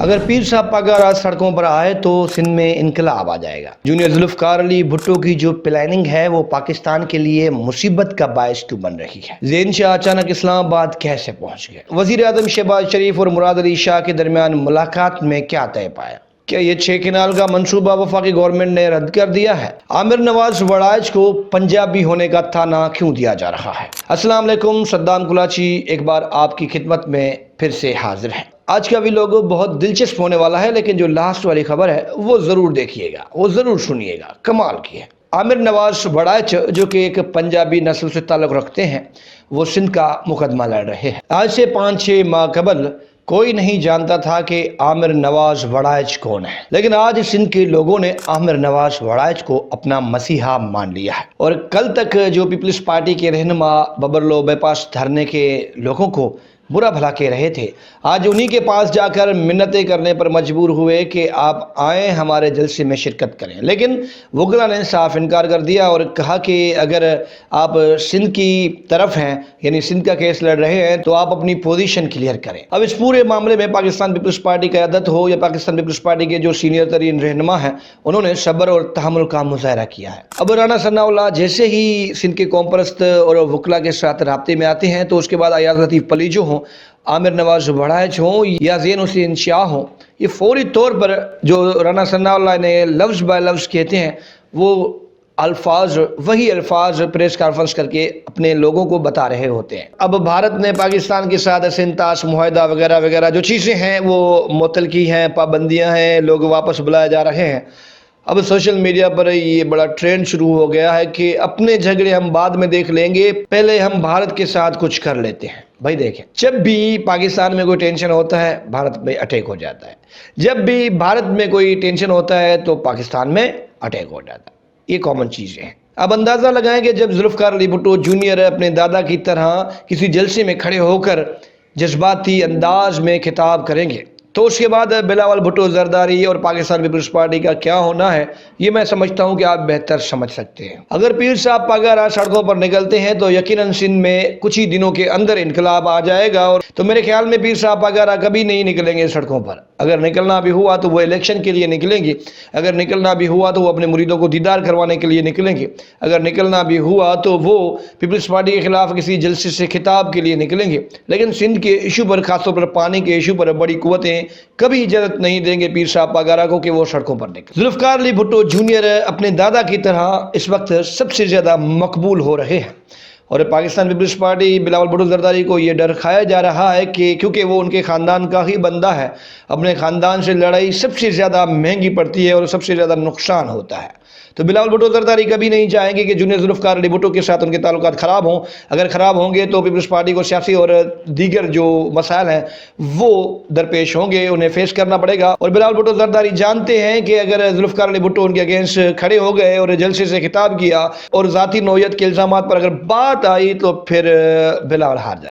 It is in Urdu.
اگر پیر صاحب پگار آج سڑکوں پر آئے تو سندھ میں انقلاب آ جائے گا۔ جونیئر ذوالفقار علی بھٹو کی جو پلاننگ ہے وہ پاکستان کے لیے مصیبت کا باعث کیوں بن رہی ہے؟ زین شاہ اچانک اسلام آباد کیسے پہنچ گئے؟ وزیر اعظم شہباز شریف اور مراد علی شاہ کے درمیان ملاقات میں کیا طے پایا؟ کیا یہ 6 کنال کا منصوبہ وفاقی گورنمنٹ نے رد کر دیا ہے؟ عامر نواز وڑائچ کو پنجابی ہونے کا تانا کیوں دیا جا رہا ہے؟ السلام علیکم، صدام کلاچی ایک بار آپ کی خدمت میں پھر سے حاضر ہے۔ آج کا ویلوگ بہت دلچسپ ہونے والا ہے، لیکن جو لاسٹ والی خبر ہے وہ ضرور دیکھیے گا، وہ ضرور سنیے گا، کمال کی ہے۔ عامر نواز وڑائچ جو کہ ایک پنجابی نسل سے تعلق رکھتے ہیں، وہ سندھ کا مقدمہ لڑ رہے ہیں۔ آج سے 5-6 ماہ قبل کوئی نہیں جانتا تھا کہ عامر نواز وڑائچ کون ہے، لیکن آج سندھ کے لوگوں نے عامر نواز وڑائچ کو اپنا مسیحا مان لیا ہے۔ اور کل تک جو پیپلز پارٹی کے رہنما ببرلو بائی پاس دھرنے کے لوگوں کو برا بھلا کہہ رہے تھے، آج انہی کے پاس جا کر منتیں کرنے پر مجبور ہوئے کہ آپ آئیں ہمارے جلسے میں شرکت کریں، لیکن وکلا نے صاف انکار کر دیا اور کہا کہ اگر آپ سندھ کی طرف ہیں، یعنی سندھ کا کیس لڑ رہے ہیں، تو آپ اپنی پوزیشن کلیئر کریں۔ اب اس پورے معاملے میں پاکستان پیپلز پارٹی کی قیادت ہو یا پاکستان پیپلز پارٹی کے جو سینئر ترین رہنما ہیں، انہوں نے صبر اور تحمل کا مظاہرہ کیا ہے۔ اب رانا ثناء اللہ جیسے ہی سندھ کے قوم پرست اور وکلا کے ساتھ رابطے میں آتے ہیں، تو اس کے بعد ایاز لطیف پلیجو ہوں، عامر نواز وڑائچ ہوں یا زین حسین شاہ ہوں، یہ فوری طور پر جو رانا ثناء اللہ نے لفظ بائے لفظ کہتے ہیں، وہ وہی الفاظ پریس کانفرنس کر کے اپنے لوگوں کو بتا رہے ہوتے ہیں۔ اب بھارت نے پاکستان کے ساتھ سنتاس معاہدہ وغیرہ وغیرہ جو چیزیں ہیں وہ معطل کی ہیں، پابندیاں ہیں، لوگ واپس بلائے جا رہے ہیں۔ اب سوشل میڈیا پر یہ بڑا ٹرینڈ شروع ہو گیا ہے کہ اپنے جھگڑے ہم بعد میں دیکھ لیں گے، پہلے ہم بھارت کے ساتھ کچھ کر لیتے ہیں۔ بھائی دیکھیں، جب بھی پاکستان میں کوئی ٹینشن ہوتا ہے، بھارت میں اٹیک ہو جاتا ہے، جب بھی بھارت میں کوئی ٹینشن ہوتا ہے تو پاکستان میں اٹیک ہو جاتا ہے، یہ کامن چیزیں ہیں۔ اب اندازہ لگائیں کہ جب ذوالفقار علی بھٹو جونیئر اپنے دادا کی طرح کسی جلسے میں کھڑے ہو کر جذباتی انداز میں خطاب کریں گے، تو اس کے بعد بلاول بھٹو زرداری اور پاکستان پیپلز پارٹی کا کیا ہونا ہے، یہ میں سمجھتا ہوں کہ آپ بہتر سمجھ سکتے ہیں۔ اگر پیر صاحب پگار سڑکوں پر نکلتے ہیں تو یقیناً سندھ میں کچھ ہی دنوں کے اندر انقلاب آ جائے گا، اور تو میرے خیال میں پیر صاحب پگار کبھی نہیں نکلیں گے سڑکوں پر۔ اگر نکلنا بھی ہوا تو وہ الیکشن کے لیے نکلیں گے، اگر نکلنا بھی ہوا تو وہ اپنے مریدوں کو دیدار کروانے کے لیے نکلیں گے، اگر نکلنا بھی ہوا تو وہ پیپلز پارٹی کے خلاف کسی جلسے سے خطاب کے لیے نکلیں گے، لیکن سندھ کے ایشو پر، خاص طور پر پانی کے ایشو پر بڑی قوتیں کبھی اجازت نہیں دیں گے پیر صاحب پگارا کو کہ وہ سڑکوں پر نکلیں۔ ذوالفقار علی بھٹو جونیئر اپنے دادا کی طرح اس وقت سب سے زیادہ مقبول ہو رہے ہیں، اور پاکستان پیپلز پارٹی بلاول بھٹو زرداری کو یہ ڈر کھایا جا رہا ہے کہ کیونکہ وہ ان کے خاندان کا ہی بندہ ہے، اپنے خاندان سے لڑائی سب سے زیادہ مہنگی پڑتی ہے اور سب سے زیادہ نقصان ہوتا ہے۔ تو بلاول بھٹو زرداری کبھی نہیں چاہیں گے کہ جونیئر ذوالفقار علی بھٹو کے ساتھ ان کے تعلقات خراب ہوں۔ اگر خراب ہوں گے تو پیپلز پارٹی کو سیاسی اور دیگر جو مسائل ہیں وہ درپیش ہوں گے، انہیں فیس کرنا پڑے گا۔ اور بلاول بھٹو زرداری جانتے ہیں کہ اگر ذوالفقار علی بھٹو ان کے اگینسٹ کھڑے ہو گئے اور جلسے سے خطاب کیا اور ذاتی نوعیت کے الزامات پر اگر بات آئی تو پھر بلاول ہار جائے۔